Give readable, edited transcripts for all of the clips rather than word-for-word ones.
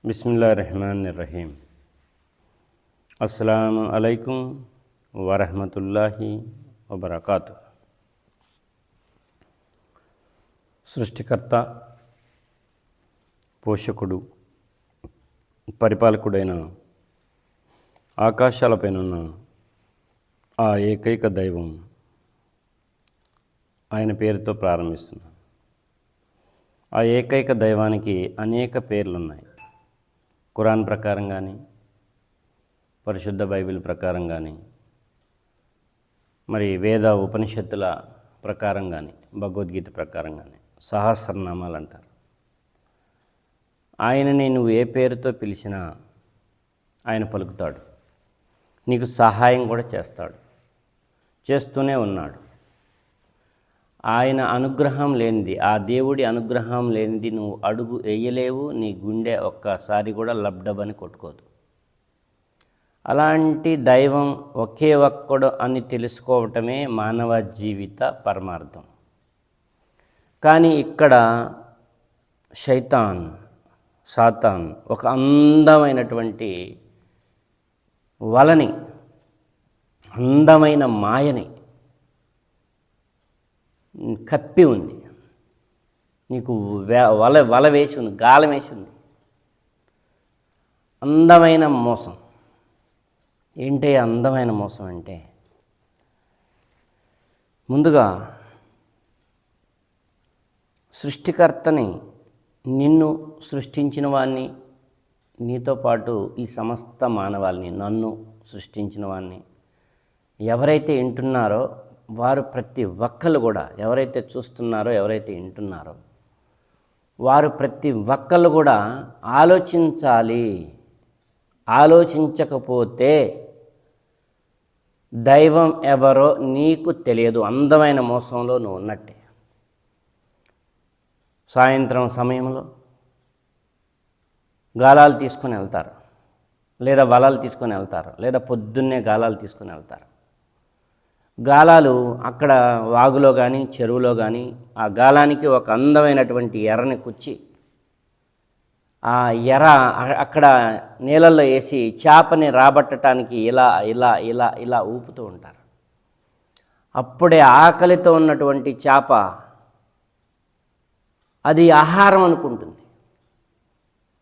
బిస్మిల్లాహిర్రహమానిర్రహీం. అస్సలాము అలైకుం వరహ్మతుల్లాహి వబరకాతు. సృష్టికర్త, పోషకుడు, పరిపాలకుడైన ఆకాశాలపైన ఉన్న ఆ ఏకైక దైవం ఆయన పేరుతో ప్రారంభిస్తున్నాం. ఆ ఏకైక దైవానికి అనేక పేర్లు ఉన్నాయి. ఖురాన్ ప్రకారం కానీ, పరిశుద్ధ బైబిల్ ప్రకారం కానీ, మరి వేద ఉపనిషత్తుల ప్రకారం కానీ, భగవద్గీత ప్రకారం కానీ సహస్రనామాలు అంటారు. ఆయనని నువ్వు ఏ పేరుతో పిలిచినా ఆయన పలుకుతాడు. నీకు సహాయం కూడా చేస్తాడు, చేస్తూనే ఉన్నాడు. ఆయన అనుగ్రహం లేనిది, ఆ దేవుడి అనుగ్రహం లేనిది నువ్వు అడుగు వేయలేవు. నీ గుండె ఒక్కసారి కూడా లబ్డబని కొట్టుకోదు. అలాంటి దైవం ఒకే ఒక్కడు అని తెలుసుకోవటమే మానవ జీవిత పరమార్థం. కానీ ఇక్కడ సాతాన్ ఒక అందమైనటువంటి వలని, అందమైన మాయని కప్పి ఉంది. నీకు వల వేసి ఉంది, గాలం వేసి ఉంది. అందమైన మోసం. ఏంటి అందమైన మోసం అంటే, ముందుగా సృష్టికర్తని, నిన్ను సృష్టించిన వాడిని, నీతో పాటు ఈ సమస్త మానవాళిని, నన్ను సృష్టించిన వాడిని ఎవరైతే వింటున్నారో వారు ప్రతి ఒక్కరు కూడా, ఎవరైతే చూస్తున్నారో, ఎవరైతే వింటున్నారో వారు ప్రతి ఒక్కరు కూడా ఆలోచించాలి. ఆలోచించకపోతే దైవం ఎవరో నీకు తెలియదు. అందమైన మోసంలో నువ్వు ఉన్నట్టే. సాయంత్రం సమయంలో గాలాలు తీసుకొని వెళ్తారు, లేదా వలలు తీసుకొని వెళ్తారు, లేదా పొద్దున్నే గాలాలు తీసుకొని వెళ్తారు. గాలాలు అక్కడ వాగులో కానీ, చెరువులో కానీ ఆ గాలానికి ఒక అందమైనటువంటి ఎర్రని కుచ్చి, ఆ ఎర్ర అక్కడ నీళ్ళల్లో వేసి చేపని రాబట్టడానికి ఇలా ఇలా ఇలా ఇలా ఊపుతూ ఉంటారు. అప్పుడే ఆకలితో ఉన్నటువంటి చేప అది ఆహారం అనుకుంటుంది.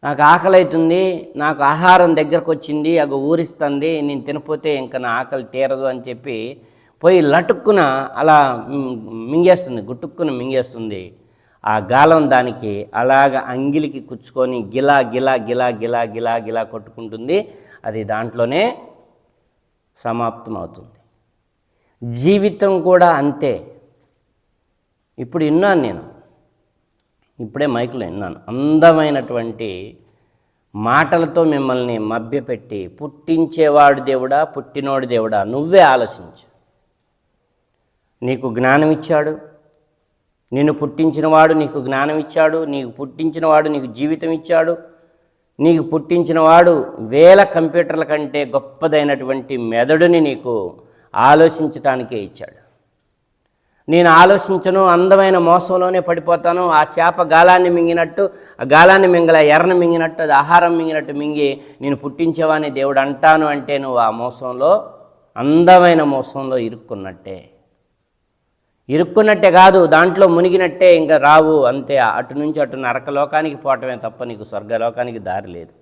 నాకు ఆకలి అవుతుంది, నాకు ఆహారం దగ్గరకు వచ్చింది, అది ఊరిస్తుంది, నేను తినపోతే ఇంకా నా ఆకలి తీరదు అని చెప్పి పోయి లటుక్కున అలా మింగేస్తుంది, గుట్టుక్కున మింగేస్తుంది. ఆ గాలం దానికి అలాగ అంగిలికి కుచ్చుకొని గిలా గిలా గిలా గిలా గిలా గిలా కొట్టుకుంటుంది. అది దాంట్లోనే సమాప్తం అవుతుంది. జీవితం కూడా అంతే. ఇప్పుడు విన్నాను, నేను ఇప్పుడే మైకులో విన్నాను, అందమైనటువంటి మాటలతో మిమ్మల్ని మభ్యపెట్టి, పుట్టించేవాడు దేవుడా, పుట్టినోడు దేవుడా, నువ్వే ఆలోచించు. నీకు జ్ఞానం ఇచ్చాడు, నిన్ను పుట్టించినవాడు నీకు జ్ఞానం ఇచ్చాడు, నీకు పుట్టించినవాడు నీకు జీవితం ఇచ్చాడు, నీకు పుట్టించినవాడు వేల కంప్యూటర్ల కంటే గొప్పదైనటువంటి మెదడుని నీకు ఆలోచించటానికే ఇచ్చాడు. నేను ఆలోచించను, అందమైన మోసంలోనే పడిపోతాను. ఆ చేప గాలాన్ని మింగినట్టు, ఆ గాలాన్ని మింగల ఎర్రని మింగినట్టు, అది ఆహారం మింగినట్టు మింగి నేను పుట్టించేవాని దేవుడు అంటాను అంటే నువ్వు ఆ మోసంలో, అందమైన మోసంలో ఇరుక్కున్నట్టే కాదు, దాంట్లో మునిగినట్టే, ఇంకా రావు, అంతే. అటు నుంచి అటు నరకలోకానికి పోవటమే తప్ప నీకు స్వర్గలోకానికి దారి లేదు.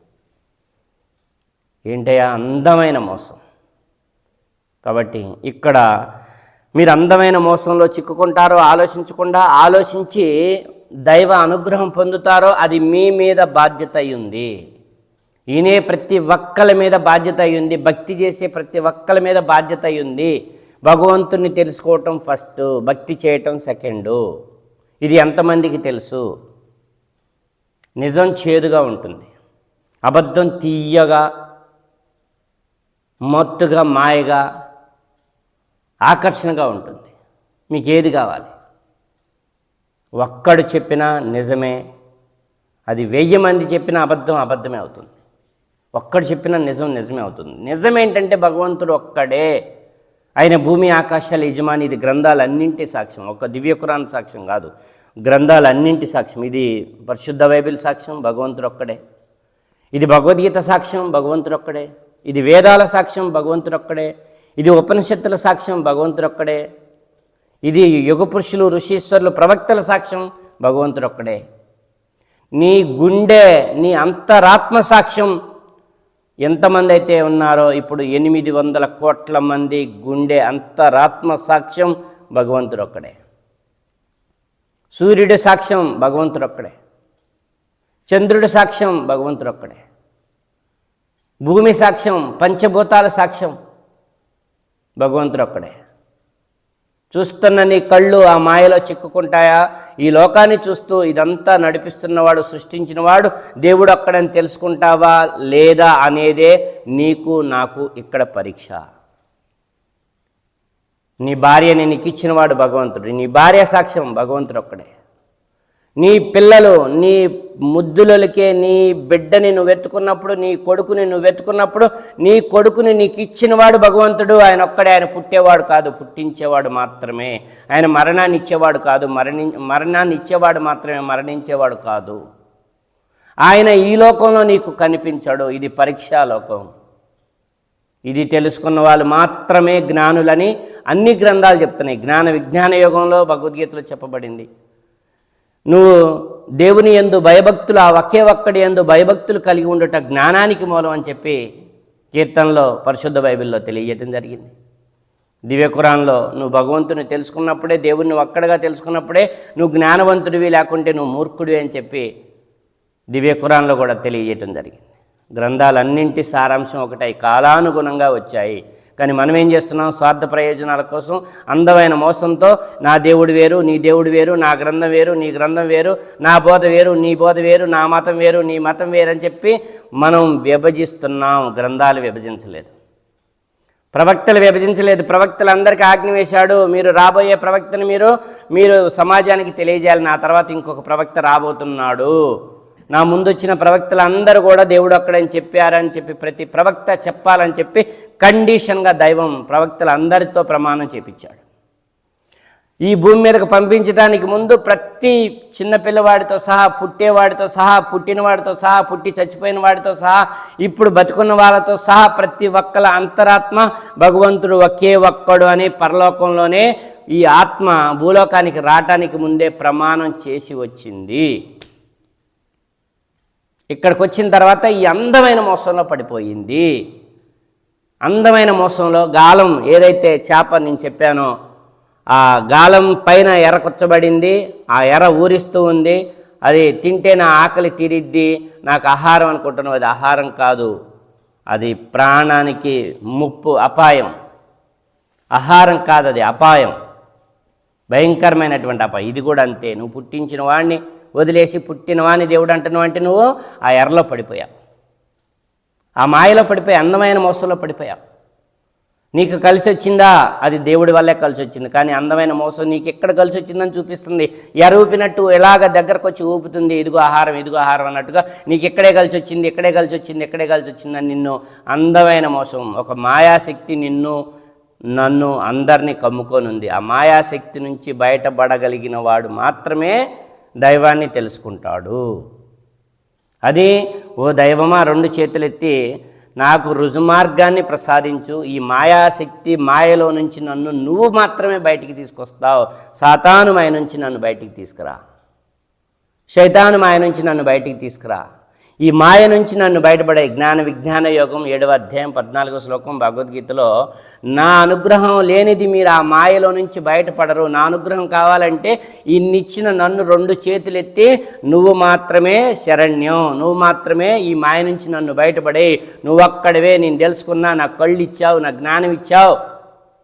ఏంటయ్యా అందమైన మోసం. కాబట్టి ఇక్కడ మీరు అందమైన మోసంలో చిక్కుకుంటారో, ఆలోచించకుండా, ఆలోచించి దైవ అనుగ్రహం పొందుతారో అది మీ మీద బాధ్యత అయ్యింది. ఈయనే ప్రతి ఒక్కరి మీద బాధ్యత అయ్యింది. భక్తి చేసే ప్రతి ఒక్కరి మీద బాధ్యత అయ్యింది. భగవంతుని తెలుసుకోవటం ఫస్ట్, భక్తి చేయటం సెకండు. ఇది ఎంతమందికి తెలుసు? నిజం చేదుగా ఉంటుంది, అబద్ధం తీయగా, మత్తుగా, మాయగా, ఆకర్షణగా ఉంటుంది. మీకు ఏది కావాలి? ఒక్కడు చెప్పినా నిజమే, అది 1000 మంది చెప్పినా అబద్ధమే అవుతుంది. ఒక్కడు చెప్పినా నిజమే అవుతుంది. నిజం ఏంటంటే భగవంతుడు ఒక్కడే. ఆయన భూమి ఆకాశాల యజమాని. ఇది గ్రంథాలన్నింటి సాక్ష్యం, ఒక దివ్య ఖురాన్ సాక్ష్యం కాదు, గ్రంథాలన్నింటి సాక్ష్యం. ఇది పరిశుద్ధ బైబిల్ సాక్ష్యం, భగవంతుడు ఒక్కడే. ఇది భగవద్గీత సాక్ష్యం భగవంతుడొక్కడే, ఇది వేదాల సాక్ష్యం భగవంతుడొక్కడే, ఇది ఉపనిషత్తుల సాక్ష్యం భగవంతుడొక్కడే, ఇది యుగ పురుషులు ఋషీశ్వరులు ప్రవక్తల సాక్ష్యం భగవంతుడొక్కడే. నీ గుండె, నీ అంతరాత్మ సాక్ష్యం ఎంతమంది అయితే ఉన్నారో ఇప్పుడు 800 కోట్ల మంది గుండె అంతరాత్మ సాక్ష్యం భగవంతుడొక్కడే. సూర్యుడి సాక్ష్యం భగవంతుడొక్కడే, చంద్రుడి సాక్ష్యం భగవంతుడొక్కడే, భూమి సాక్ష్యం, పంచభూతాల సాక్ష్యం భగవంతుడొక్కడే. చూస్తున్న నీ కళ్ళు ఆ మాయలో చిక్కుకుంటాయా? ఈ లోకాన్ని చూస్తూ ఇదంతా నడిపిస్తున్నవాడు, సృష్టించినవాడు దేవుడు అక్కడని తెలుసుకుంటావా లేదా అనేదే నీకు నాకు ఇక్కడ పరీక్ష. నీ భార్యని నీకు ఇచ్చినవాడు భగవంతుడు, నీ భార్య సాక్ష్యం భగవంతుడు ఒక్కడే. నీ పిల్లలు, నీ ముద్దులకే నీ బిడ్డని నువ్వు వెతుకున్నప్పుడు, నీ కొడుకుని నువ్వు వెతుకున్నప్పుడు, నీ కొడుకుని నీకు ఇచ్చినవాడు భగవంతుడు. ఆయన ఒక్కడే. ఆయన పుట్టేవాడు కాదు, పుట్టించేవాడు మాత్రమే. ఆయన మరణాన్ని ఇచ్చేవాడు కాదు, మరణాన్ని ఇచ్చేవాడు మాత్రమే, మరణించేవాడు కాదు. ఆయన ఈ లోకంలో నీకు కనిపించాడు. ఇది పరీక్షా లోకం. ఇది తెలుసుకున్న వాళ్ళు మాత్రమే జ్ఞానులని అన్ని గ్రంథాలు చెప్తున్నాయి. జ్ఞాన విజ్ఞాన యోగంలో భగవద్గీతలో చెప్పబడింది. నువ్వు దేవుని యందు భయభక్తులు, ఆ ఒకే ఒక్కడి యందు భయభక్తులు కలిగి ఉండట జ్ఞానానికి మూలం అని చెప్పి కీర్తనలో, పరిశుద్ధ బైబిల్లో తెలియజేయడం జరిగింది. దివ్య ఖురాన్లో నువ్వు భగవంతుని తెలుసుకున్నప్పుడే, దేవుణ్ణి ఒక్కడిగా తెలుసుకున్నప్పుడే నువ్వు జ్ఞానవంతుడివి, లేకుంటే నువ్వు మూర్ఖుడివి అని చెప్పి దివ్య ఖురాన్లో కూడా తెలియజేయడం జరిగింది. గ్రంథాలన్నింటి సారాంశం ఒకటై కాలానుగుణంగా వచ్చాయి. కానీ మనం ఏం చేస్తున్నాం? స్వార్థ ప్రయోజనాల కోసం అందమైన మోసంతో నా దేవుడు వేరు, నీ దేవుడు వేరు, నా గ్రంథం వేరు, నీ గ్రంథం వేరు, నా బోధ వేరు, నీ బోధ వేరు, నా మతం వేరు, నీ మతం వేరు అని చెప్పి మనం విభజిస్తున్నాం. గ్రంథాలు విభజించలేదు, ప్రవక్తలు విభజించలేదు. ప్రవక్తలు అందరికీ ఆజ్ఞ వేశాడు, మీరు రాబోయే ప్రవక్తను మీరు సమాజానికి తెలియజేయాలి. నా తర్వాత ఇంకొక ప్రవక్త రాబోతున్నాడు, నా ముందు వచ్చిన ప్రవక్తలు అందరూ కూడా దేవుడు అక్కడని చెప్పారని చెప్పి ప్రతి ప్రవక్త చెప్పాలని చెప్పి కండిషన్గా దైవం ప్రవక్తలు అందరితో ప్రమాణం చేపించాడు. ఈ భూమి మీదకు పంపించడానికి ముందు ప్రతి చిన్నపిల్లవాడితో సహా, పుట్టేవాడితో సహా, పుట్టినవాడితో సహా, పుట్టి చచ్చిపోయిన వాడితో సహా, ఇప్పుడు బతుకున్న వాళ్ళతో సహా ప్రతి ఒక్కల అంతరాత్మ భగవంతుడు ఒకే ఒక్కడు అని పరలోకంలోనే ఈ ఆత్మ భూలోకానికి రావటానికి ముందే ప్రమాణం చేసి వచ్చింది. ఇక్కడికి వచ్చిన తర్వాత ఈ అందమైన మోసంలో పడిపోయింది. అందమైన మోసంలో గాలం, ఏదైతే చేప నేను చెప్పానో ఆ గాలం పైన ఎర కూర్చబడింది, ఆ ఎర ఊరిస్తూ ఉంది. అది తింటే నా ఆకలి తీరిద్ది, నాకు ఆహారం అనుకుంటున్నావు. అది ఆహారం కాదు, అది ప్రాణానికి ముప్పు, అపాయం. ఆహారం కాదు, అది అపాయం, భయంకరమైనటువంటి అపాయం. ఇది కూడా అంతే. నువ్వు పుట్టించిన వాడిని వదిలేసి పుట్టిన వాడిని దేవుడు అంటున్నావు అంటే నువ్వు ఆ ఎర్రలో పడిపోయావు, ఆ మాయలో పడిపోయావు, అందమైన మోసంలో పడిపోయావు. నీకు కలిసి వచ్చిందా? అది దేవుడి వల్లే కలిసి వచ్చింది. కానీ అందమైన మోసం నీకు ఎక్కడ కలిసి వచ్చిందని చూపిస్తుంది. ఎరూపినట్టు ఎలాగ దగ్గరకు వచ్చి ఊపుతుంది, ఇదిగో ఆహారం, ఇదిగో ఆహారం అన్నట్టుగా నీకు ఎక్కడే కలిసి వచ్చింది, ఎక్కడే కలిసి వచ్చింది, ఎక్కడే కలిసి వచ్చిందని నిన్ను అందమైన మోసం, ఒక మాయాశక్తి నన్ను అందరినీ కమ్ముకొని ఉంది. ఆ మాయాశక్తి నుంచి బయటపడగలిగిన వాడు మాత్రమే దైవాన్ని తెలుసుకుంటాడు. అది, ఓ దైవమా, 2 చేతులెత్తి నాకు రుజుమార్గాన్ని ప్రసాదించు. ఈ మాయాశక్తి మాయలో నుంచి నన్ను నువ్వు మాత్రమే బయటికి తీసుకొస్తావు. సాతాను మాయ నుంచి నన్ను బయటికి తీసుకురా, శైతాను మాయ నుంచి నన్ను బయటికి తీసుకురా. ఈ మాయ నుంచి నన్ను బయటపడే జ్ఞాన విజ్ఞాన యోగం 7వ అధ్యాయం 14వ శ్లోకం భగవద్గీతలో, నా అనుగ్రహం లేనిది మీరు ఆ మాయలో నుంచి బయటపడరు. నా అనుగ్రహం కావాలంటే ఇన్నిచ్చిన నన్ను 2 చేతులెత్తి నువ్వు మాత్రమే శరణ్యం, నువ్వు మాత్రమే ఈ మాయ నుంచి నన్ను బయటపడే, నువ్వు అక్కడవే, నేను తెలుసుకున్నా, నాకు కళ్ళు ఇచ్చావు, నాకు జ్ఞానం ఇచ్చావు,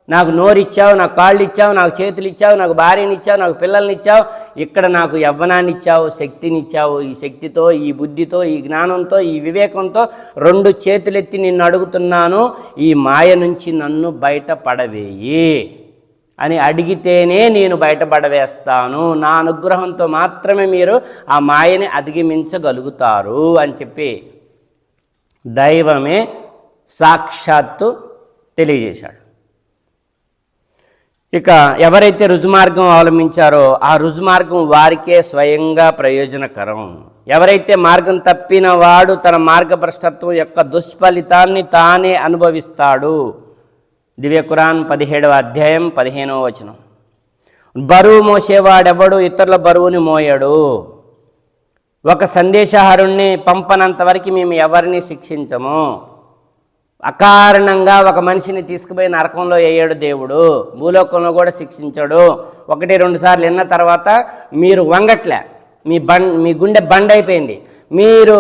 నాకు నోరు ఇచ్చావు, నాకు కాళ్ళు ఇచ్చావు, నాకు చేతులు ఇచ్చావు, నాకు భార్యని ఇచ్చావు, నాకు పిల్లల్ని ఇచ్చావు, ఇక్కడ నాకు యవ్వనాన్ని ఇచ్చావు, శక్తిని ఇచ్చావు. ఈ శక్తితో, ఈ బుద్ధితో, ఈ జ్ఞానంతో, ఈ వివేకంతో 2 చేతులెత్తి నిన్ను అడుగుతున్నాను, ఈ మాయ నుంచి నన్ను బయటపడవేయి అని అడిగితేనే నేను బయటపడవేస్తాను. నా అనుగ్రహంతో మాత్రమే మీరు ఆ మాయని అధిగమించగలుగుతారు అని చెప్పి దైవమే సాక్షాత్తు తెలియజేశాడు. ఇక ఎవరైతే రుజుమార్గం అవలంబించారో ఆ రుజుమార్గం వారికే స్వయంగా ప్రయోజనకరం. ఎవరైతే మార్గం తప్పిన వాడు తన మార్గభ్రష్టత్వం యొక్క దుష్ఫలితాన్ని తానే అనుభవిస్తాడు. దివ్య ఖురాన్ 17వ అధ్యాయం 15వ వచనం. బరువు మోసేవాడెవడు ఇతరుల బరువుని మోయడు. ఒక సందేశహరుణ్ణి పంపనంత వరకు మేము ఎవరిని శిక్షించము. అకారణంగా ఒక మనిషిని తీసుకుపోయి నరకంలో వేయడు దేవుడు, భూలోకంలో కూడా శిక్షించాడు. 1-2 సార్లు విన్న తర్వాత మీరు వంగట్లే, మీ గుండె బండ్ అయిపోయింది, మీరు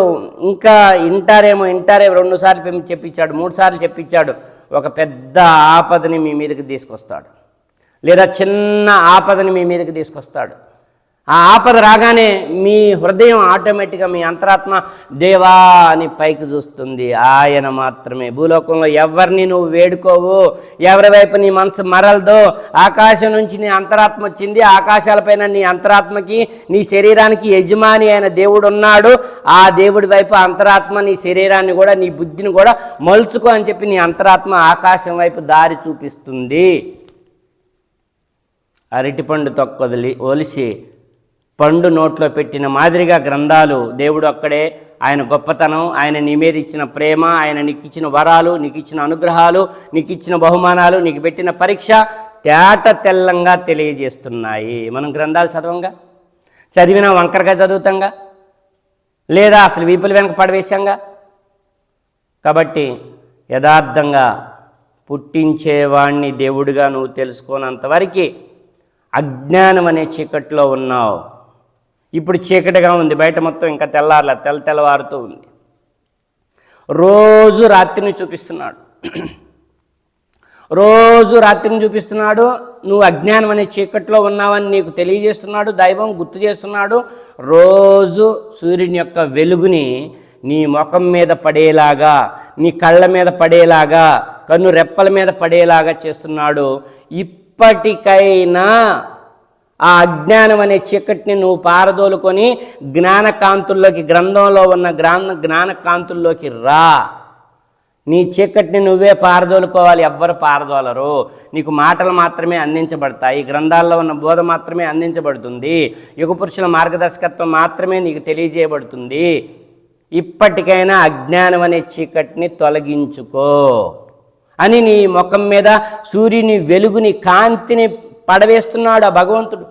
ఇంకా ఇంటారేమో 2 సార్లు చెప్పించాడు, 3 సార్లు చెప్పించాడు. ఒక పెద్ద ఆపదని మీ మీదకి తీసుకొస్తాడు, లేదా చిన్న ఆపదని మీ మీదకి తీసుకొస్తాడు. ఆ ఆపద రాగానే మీ హృదయం ఆటోమేటిక్గా మీ అంతరాత్మ దేవా అని పైకి చూస్తుంది. ఆయన మాత్రమే. భూలోకంలో ఎవరిని నువ్వు వేడుకోవు, ఎవరి వైపు నీ మనసు మరలదో. ఆకాశం నుంచి నీ అంతరాత్మ వచ్చింది, ఆకాశాలపైన నీ అంతరాత్మకి నీ శరీరానికి యజమాని అయిన దేవుడు ఉన్నాడు. ఆ దేవుడి వైపు అంతరాత్మ నీ శరీరాన్ని కూడా నీ బుద్ధిని కూడా మలుచుకో అని చెప్పి నీ అంతరాత్మ ఆకాశం వైపు దారి చూపిస్తుంది. అరటిపండు తొక్కదిలి ఒలిసి పండు నోట్లో పెట్టిన మాదిరిగా గ్రంథాలు దేవుడు అక్కడే ఆయన గొప్పతనం, ఆయన నీ మీద ఇచ్చిన ప్రేమ, ఆయన నీకు ఇచ్చిన వరాలు, నీకు ఇచ్చిన అనుగ్రహాలు, నీకు ఇచ్చిన బహుమానాలు, నీకు పెట్టిన పరీక్ష తేట తెల్లంగా తెలియజేస్తున్నాయి. మనం గ్రంథాలు చదివినా వంకరగా చదువుతాంగా, లేదా అసలు వీపులు వెనక పడవేశాంగా. కాబట్టి యథార్థంగా పుట్టించేవాణ్ణి దేవుడిగా నువ్వు తెలుసుకోనంతవరకు అజ్ఞానం అనే చీకట్లో ఉన్నావు. ఇప్పుడు చీకటిగా ఉంది, బయట మొత్తం ఇంకా తెల్లవారుతూ ఉంది. రోజు రాత్రిని చూపిస్తున్నాడు. నువ్వు అజ్ఞానం అనే చీకట్లో ఉన్నావని నీకు తెలియజేస్తున్నాడు. దైవం గుర్తు చేస్తున్నాడు. రోజు సూర్యుని యొక్క వెలుగుని నీ ముఖం మీద పడేలాగా, నీ కళ్ళ మీద పడేలాగా, కన్ను రెప్పల మీద పడేలాగా చేస్తున్నాడు. ఇప్పటికైనా ఆ అజ్ఞానం అనే చీకటిని నువ్వు పారదోలుకొని జ్ఞానకాంతుల్లోకి, గ్రంథంలో ఉన్న జ్ఞానకాంతుల్లోకి రా. నీ చీకటిని నువ్వే పారదోలుకోవాలి, ఎవ్వరు పారదోలరు. నీకు మాటలు మాత్రమే అందించబడతాయి, గ్రంథాల్లో ఉన్న బోధ మాత్రమే అందించబడుతుంది, యుగపురుషుల మార్గదర్శకత్వం మాత్రమే నీకు తెలియజేయబడుతుంది. ఇప్పటికైనా అజ్ఞానం అనే చీకటిని తొలగించుకో అని నీ ముఖం మీద సూర్యుని వెలుగుని, కాంతిని పడవేస్తున్నాడు ఆ భగవంతుడు.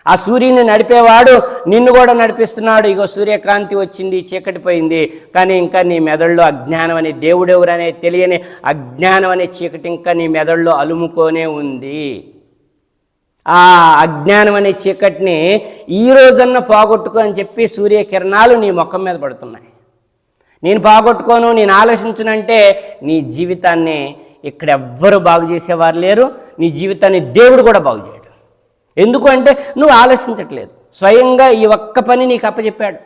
ఆ సూర్యుని నడిపేవాడు నిన్ను కూడా నడిపిస్తున్నాడు. ఇగో సూర్యకాంతి వచ్చింది, చీకటి పోయింది, కానీ ఇంకా నీ మెదడులో అజ్ఞానం అనే దేవుడెవరనే తెలియని అజ్ఞానం అనే చీకటి ఇంకా నీ మెదడులో అలుముకొనే ఉంది. ఆ అజ్ఞానం అనే చీకటిని ఈ రోజన్నా పోగొట్టుకో అని చెప్పి సూర్యకిరణాలు నీ ముఖం మీద పడుతున్నాయి. నేను పోగొట్టుకోను, నేను ఆలోచించనంటే నీ జీవితాన్ని ఇక్కడ ఎవ్వరు బాగు చేసేవారు లేరు. నీ జీవితాన్ని దేవుడు కూడా బాగు చేయడు. ఎందుకు అంటే నువ్వు ఆలోచించట్లేదు. స్వయంగా ఈ ఒక్క పని నీకు అప్పచెప్పాడు.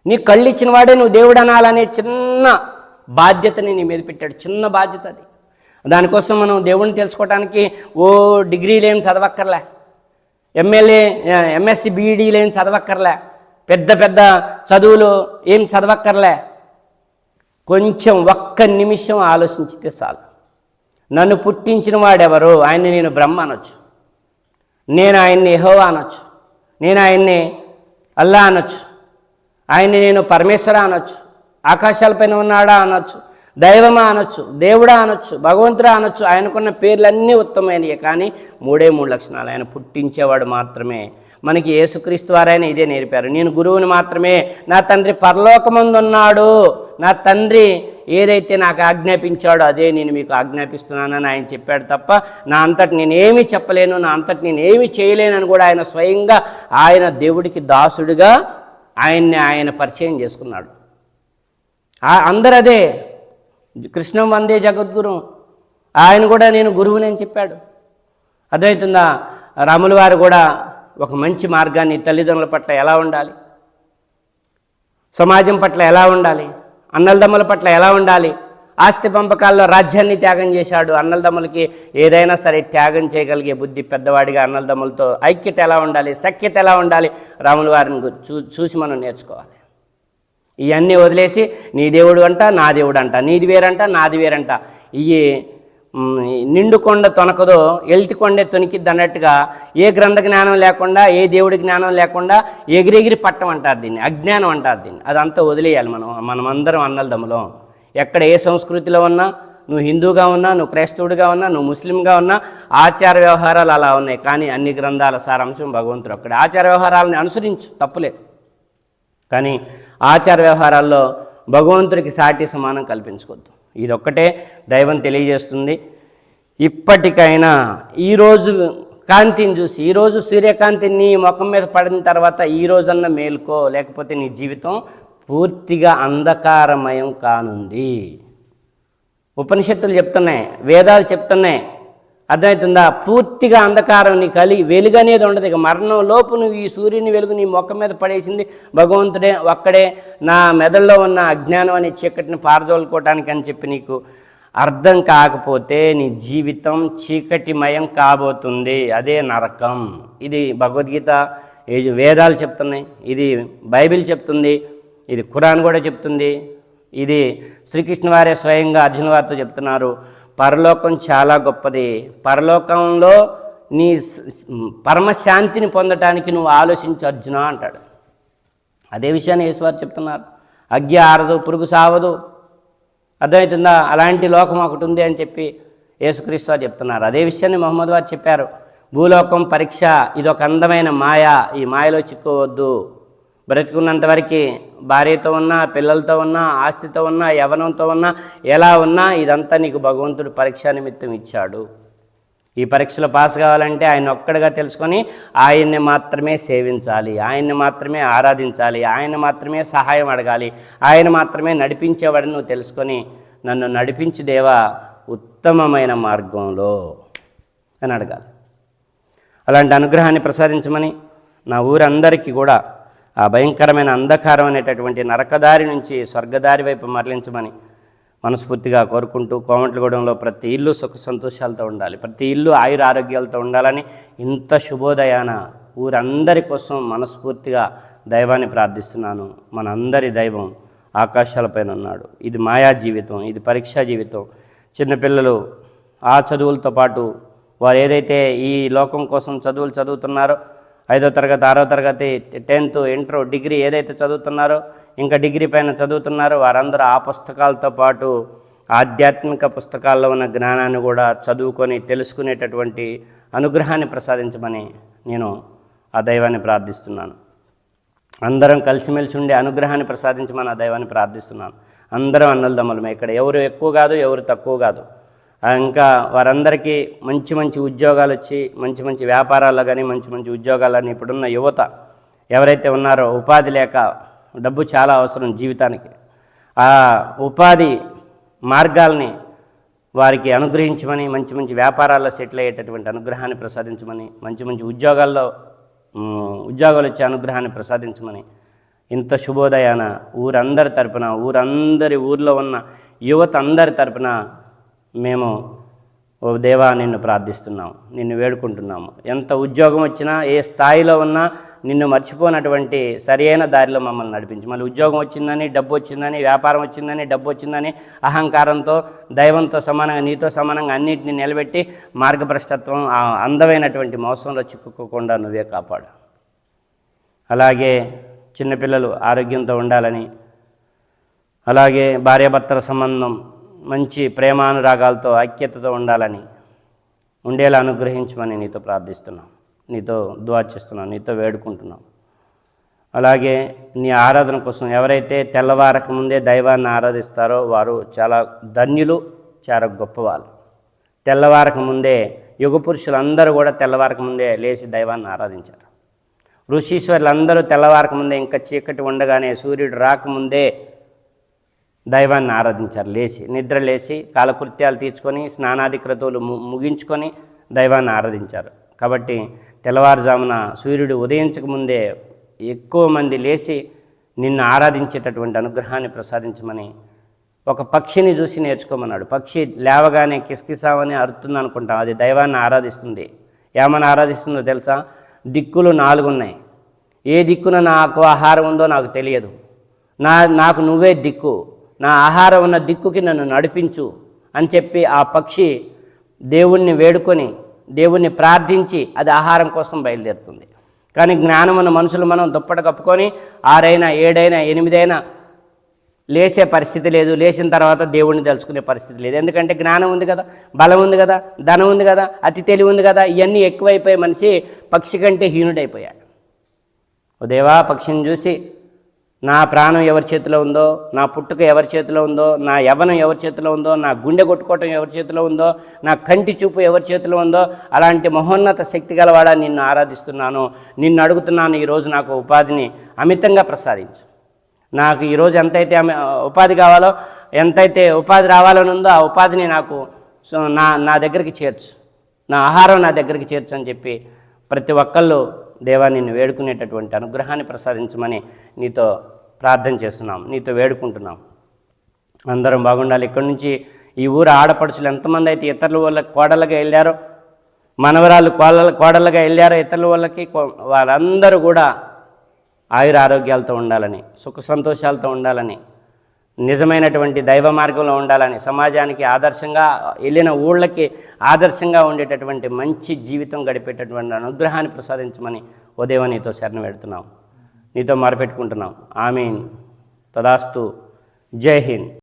నీ కళ్ళు ఇచ్చిన వాడే నువ్వు దేవుడు అనాలనే చిన్న బాధ్యతని నీ మీద పెట్టాడు. చిన్న బాధ్యత అది. దానికోసం మనం దేవుడిని తెలుసుకోవడానికి డిగ్రీలేం చదవక్కర్లే, ఎంఎస్సి బీఈడీలేం చదవక్కర్లే, పెద్ద పెద్ద చదువులు ఏం చదవక్కర్లే. కొంచెం ఒక్క నిమిషం ఆలోచించితే చాలు. నన్ను పుట్టించిన వాడెవరు? ఆయన్ని నేను బ్రహ్మ అనొచ్చు, నేను ఆయన్ని యెహోవా అనొచ్చు, నేను ఆయన్ని అల్లా అనొచ్చు, ఆయన్ని నేను పరమేశ్వర అనొచ్చు, ఆకాశాలపైన ఉన్నాడా అనొచ్చు, దైవమా అనొచ్చు, దేవుడా అనొచ్చు, భగవంతుడా అనొచ్చు. ఆయనకున్న పేర్లన్నీ ఉత్తమమైనవి. కానీ 3 లక్షణాలు. ఆయన పుట్టించేవాడు మాత్రమే. మనకి యేసుక్రీస్తు వారైనా ఇదే నేర్పారు. నేను గురువుని మాత్రమే, నా తండ్రి పరలోకమందు ఉన్నాడు, నా తండ్రి ఏదైతే నాకు ఆజ్ఞాపించాడో అదే నేను మీకు ఆజ్ఞాపిస్తున్నానని ఆయన చెప్పాడు తప్ప నా అంతటి నేనేమీ చెప్పలేను, నా అంతటి నేనేమీ చేయలేనని కూడా ఆయన స్వయంగా ఆయన దేవుడికి దాసుడిగా ఆయన పరిచయం చేసుకున్నాడు. అందరూ అదే, కృష్ణం వందే జగద్గురు, ఆయన కూడా నేను గురువుని అని చెప్పాడు. అర్థమవుతుందా? రాముల వారు కూడా ఒక మంచి మార్గాన్ని, తల్లిదండ్రుల పట్ల ఎలా ఉండాలి, సమాజం పట్ల ఎలా ఉండాలి, అన్నలదమ్ముల పట్ల ఎలా ఉండాలి, ఆస్తి పంపకాల్లో రాజ్యాన్ని త్యాగం చేశాడు. అన్నలదమ్ములకి ఏదైనా సరే త్యాగం చేయగలిగే బుద్ధి పెద్దవాడిగా అన్నలదమ్ములతో ఐక్యత ఎలా ఉండాలి, సఖ్యత ఎలా ఉండాలి, రాముల వారిని చూసి మనం నేర్చుకోవాలి. ఇవన్నీ వదిలేసి నీ దేవుడు అంట, నా దేవుడు అంట, నీది వేరంట, నాది వేరంట, ఇవి నిండుకొండ తొనకదో ఎల్తికొండే తొనికిద్ది అన్నట్టుగా ఏ గ్రంథ జ్ఞానం లేకుండా ఏ దేవుడి జ్ఞానం లేకుండా ఎగిరెగిరి పట్టం అంటారు దీన్ని, అజ్ఞానం అంటారు దీన్ని. అదంతా వదిలేయాలి మనమందరం అన్నదమ్ములం. ఎక్కడ ఏ సంస్కృతిలో ఉన్నా, నువ్వు హిందూగా ఉన్నా, నువ్వు క్రైస్తవుడిగా ఉన్నా, నువ్వు ముస్లింగా ఉన్నా, ఆచార వ్యవహారాలు అలా ఉన్నాయి. కానీ అన్ని గ్రంథాల సారాంశం భగవంతుడు అక్కడ. ఆచార వ్యవహారాలను అనుసరించు, తప్పులేదు. కానీ ఆచార వ్యవహారాల్లో భగవంతుడికి సాటి సమానం కల్పించుకోవద్దు. ఇదొక్కటే దైవం తెలియజేస్తుంది. ఇప్పటికైనా ఈరోజు కాంతిని చూసి, ఈరోజు సూర్యకాంతి నీ ముఖం మీద పడిన తర్వాత ఈ రోజన్నా మేలుకో, లేకపోతే నీ జీవితం పూర్తిగా అంధకారమయం కానుంది. ఉపనిషత్తులు చెప్తున్నాయి, వేదాలు చెప్తున్నాయి. అర్థమవుతుందా? పూర్తిగా అంధకారం నీ వెలుగు అనేది ఉండదు. ఇక మరణం లోపు నువ్వు ఈ సూర్యుని వెలుగు నీ మొక్క మీద పడేసింది భగవంతుడే ఒక్కడే. నా మెదడులో ఉన్న అజ్ఞానం అనే చీకటిని పారదోలుకోవటానికి అని చెప్పి నీకు అర్థం కాకపోతే నీ జీవితం చీకటిమయం కాబోతుంది. అదే నరకం. ఇది భగవద్గీత, వేదాలు చెప్తున్నాయి, ఇది బైబిల్ చెప్తుంది, ఇది ఖురాన్ కూడా చెప్తుంది, ఇది శ్రీకృష్ణ వారే స్వయంగా అర్జున వారితో చెప్తున్నారు. పరలోకం చాలా గొప్పది. పరలోకంలో నీ పరమశాంతిని పొందటానికి నువ్వు ఆలోచించు అర్జున అంటాడు. అదే విషయాన్ని యేసువారు చెప్తున్నారు. అగ్గి ఆరదు, పురుగు సావదు. అర్థమవుతుందా? అలాంటి లోకం ఒకటి ఉంది అని చెప్పి యేసుక్రీస్తు వారు చెప్తున్నారు. అదే విషయాన్ని మహమ్మద్ వారు చెప్పారు. భూలోకం పరీక్ష, ఇదొక అందమైన మాయ, ఈ మాయలో చిక్కుకోవద్దు. బ్రతికున్నంతవరకు భార్యతో ఉన్నా, పిల్లలతో ఉన్నా, ఆస్తితో ఉన్నా, యవ్వనంతో ఉన్నా, ఎలా ఉన్నా ఇదంతా నీకు భగవంతుడు పరీక్ష నిమిత్తం ఇచ్చాడు. ఈ పరీక్షలో పాస్ కావాలంటే ఆయన ఒక్కడిగా తెలుసుకొని ఆయన్ని మాత్రమే సేవించాలి, ఆయన్ని మాత్రమే ఆరాధించాలి, ఆయన మాత్రమే సహాయం అడగాలి, ఆయన మాత్రమే నడిపించేవాడని నువ్వు తెలుసుకొని నన్ను నడిపించు దేవా ఉత్తమమైన మార్గంలో అని అడగాలి. అలాంటి అనుగ్రహాన్ని ప్రసాదించమని నా ఊరందరికీ కూడా ఆ భయంకరమైన అంధకారం అనేటటువంటి నరకదారి నుంచి స్వర్గదారి వైపు మరలించమని మనస్ఫూర్తిగా కోరుకుంటూ, కోమట్లగూడెంలో ప్రతి ఇల్లు సుఖ సంతోషాలతో ఉండాలి, ప్రతి ఇల్లు ఆయుర ఆరోగ్యాలతో ఉండాలని ఇంత శుభోదయాన ఊరందరి కోసం మనస్ఫూర్తిగా దైవాన్ని ప్రార్థిస్తున్నాను. మనందరి దైవం ఆకాశాలపైన ఉన్నాడు. ఇది మాయా జీవితం, ఇది పరీక్షా జీవితం. చిన్నపిల్లలు ఆ చదువులతో పాటు వారు ఏదైతే ఈ లోకం కోసం చదువులు చదువుతున్నారో, 5వ తరగతి, 6వ తరగతి, 10th, ఇంటర్, డిగ్రీ ఏదైతే చదువుతున్నారో, ఇంకా డిగ్రీ పైన చదువుతున్నారో వారందరూ ఆ పుస్తకాలతో పాటు ఆధ్యాత్మిక పుస్తకాల్లో ఉన్న జ్ఞానాన్ని కూడా చదువుకొని తెలుసుకునేటటువంటి అనుగ్రహాన్ని ప్రసాదించమని నేను ఆ దైవాన్ని ప్రార్థిస్తున్నాను. అందరం కలిసిమెలిసి ఉండే అనుగ్రహాన్ని ప్రసాదించమని ఆ దైవాన్ని ప్రార్థిస్తున్నాను. అందరం అన్నదమ్ములమే, ఇక్కడ ఎవరు ఎక్కువ కాదు, ఎవరు తక్కువ కాదు. ఇంకా వారందరికీ మంచి మంచి ఉద్యోగాలు వచ్చి, మంచి మంచి వ్యాపారాల్లో కానీ మంచి మంచి ఉద్యోగాలని ఇప్పుడున్న యువత ఎవరైతే ఉన్నారో, ఉపాధి లేక, డబ్బు చాలా అవసరం జీవితానికి, ఆ ఉపాధి మార్గాల్ని వారికి అనుగ్రహించమని, మంచి మంచి వ్యాపారాల్లో సెటిల్ అయ్యేటటువంటి అనుగ్రహాన్ని ప్రసాదించమని, మంచి మంచి ఉద్యోగాలు వచ్చే అనుగ్రహాన్ని ప్రసాదించమని ఇంత శుభోదయాన ఊరందరి తరపున, ఊర్లో ఉన్న యువత అందరి తరపున మేము ఓ దేవా నిన్ను ప్రార్థిస్తున్నాము, నిన్ను వేడుకుంటున్నాము. ఎంత ఉద్యోగం వచ్చినా, ఏ స్థాయిలో ఉన్నా నిన్ను మర్చిపోనటువంటి సరైన దారిలో మమ్మల్ని నడిపించి, మళ్ళీ ఉద్యోగం వచ్చిందని, డబ్బు వచ్చిందని, వ్యాపారం వచ్చిందని, డబ్బు వచ్చిందని అహంకారంతో, దైవంతో సమానంగా, నీతో సమానంగా అన్నింటినీ నిలబెట్టి మార్గభ్రష్టత్వం, అందమైనటువంటి మోసంలో చిక్కుకోకుండా నువ్వే కాపాడు. అలాగే చిన్నపిల్లలు ఆరోగ్యంతో ఉండాలని, అలాగే భార్యాభర్తల సంబంధం మంచి ప్రేమానురాగాలతో, ఐక్యతతో ఉండాలని, ఉండేలా అనుగ్రహించమని నీతో ప్రార్థిస్తున్నాం, నీతో దుఆ చేస్తున్నాం, నీతో వేడుకుంటున్నాం. అలాగే నీ ఆరాధన కోసం ఎవరైతే తెల్లవారక ముందే దైవాన్ని ఆరాధిస్తారో వారు చాలా ధన్యులు, చాలా గొప్పవాళ్ళు. తెల్లవారక ముందే యుగ పురుషులందరూ కూడా తెల్లవారక ముందే లేచి దైవాన్ని ఆరాధించారు. ఋషీశ్వరులందరూ తెల్లవారక ముందే, ఇంకా చీకటి ఉండగానే, సూర్యుడు రాకముందే దైవాన్ని ఆరాధించారు. నిద్ర లేచి కాలకృత్యాలు తీర్చుకొని, స్నానాది క్రతువులు ముగించుకొని దైవాన్ని ఆరాధించారు. కాబట్టి తెల్లవారుజామున సూర్యుడు ఉదయించకముందే ఎక్కువ మంది లేచి నిన్ను ఆరాధించేటటువంటి అనుగ్రహాన్ని ప్రసాదించమని ఒక పక్షిని చూసి నేర్చుకోమన్నాడు. పక్షి లేవగానే కిసకిసామని అరుతుంది అనుకుంటాం, అది దైవాన్ని ఆరాధిస్తుంది. ఏమని ఆరాధిస్తుందో తెలుసా? దిక్కులు 4 ఉన్నాయి. ఏ దిక్కున నాకు ఆహారం ఉందో నాకు తెలియదు, నాకు నువ్వే దిక్కు, నా ఆహారం ఉన్న దిక్కుకి నన్ను నడిపించు అని చెప్పి ఆ పక్షి దేవుణ్ణి వేడుకొని దేవుణ్ణి ప్రార్థించి అది ఆహారం కోసం బయలుదేరుతుంది. కానీ జ్ఞానం ఉన్న మనుషులు మనం దుప్పట కప్పుకొని 6 అయినా 7 అయినా 8 అయినా లేచే పరిస్థితి లేదు, లేచిన తర్వాత దేవుణ్ణి తెలుసుకునే పరిస్థితి లేదు. ఎందుకంటే జ్ఞానం ఉంది కదా, బలం ఉంది కదా, ధనం ఉంది కదా, అతి తెలివి ఉంది కదా, ఇవన్నీ ఎక్కువైపోయి మనిషి పక్షి కంటే హీనుడైపోయాడు. ఓ దేవా, పక్షిని చూసి నా ప్రాణం ఎవరి చేతిలో ఉందో, నా పుట్టుక ఎవరి చేతిలో ఉందో, నా యవ్వనం ఎవరి చేతిలో ఉందో, నా గుండె కొట్టుకోవటం ఎవరి చేతిలో ఉందో, నా కంటి చూపు ఎవరి చేతిలో ఉందో, అలాంటి మహోన్నత శక్తి గలవాడా నిన్ను ఆరాధిస్తున్నాను, నిన్ను అడుగుతున్నాను, ఈరోజు నాకు ఉపాధిని అమితంగా ప్రసాదించు. నాకు ఈరోజు ఎంతైతే ఉపాధి కావాలో, ఎంతైతే ఉపాధి రావాలని ఉందో ఆ ఉపాధిని నాకు నా దగ్గరికి చేర్చు, నా ఆహారం నా దగ్గరికి చేర్చు అని చెప్పి ప్రతి ఒక్కళ్ళు దేవా నిన్ను వేడుకునేటటువంటి అనుగ్రహాన్ని ప్రసాదించమని నీతో ప్రార్థన చేస్తున్నాం, నీతో వేడుకుంటున్నాం. అందరం బాగుండాలి. ఇక్కడి నుంచి ఈ ఊరు ఆడపడుచులు ఎంతమంది అయితే ఇతరుల వాళ్ళకి కోడలుగా వెళ్ళారో, మనవరాలు కోడలుగా వెళ్ళారో ఇతరుల వాళ్ళకి, వాళ్ళందరూ కూడా ఆయుర ఆరోగ్యాలతో ఉండాలని, సుఖ సంతోషాలతో ఉండాలని, నిజమైనటువంటి దైవ మార్గంలో ఉండాలని, సమాజానికి ఆదర్శంగా, వెళ్ళిన ఊళ్ళకి ఆదర్శంగా ఉండేటటువంటి మంచి జీవితం గడిపేటటువంటి అనుగ్రహాన్ని ప్రసాదించమని ఓ దేవా నీతో శరణు పెడుతున్నాం, నీతో మొరపెట్టుకుంటున్నాం. ఆమీన్. తదాస్తు. జై హింద్.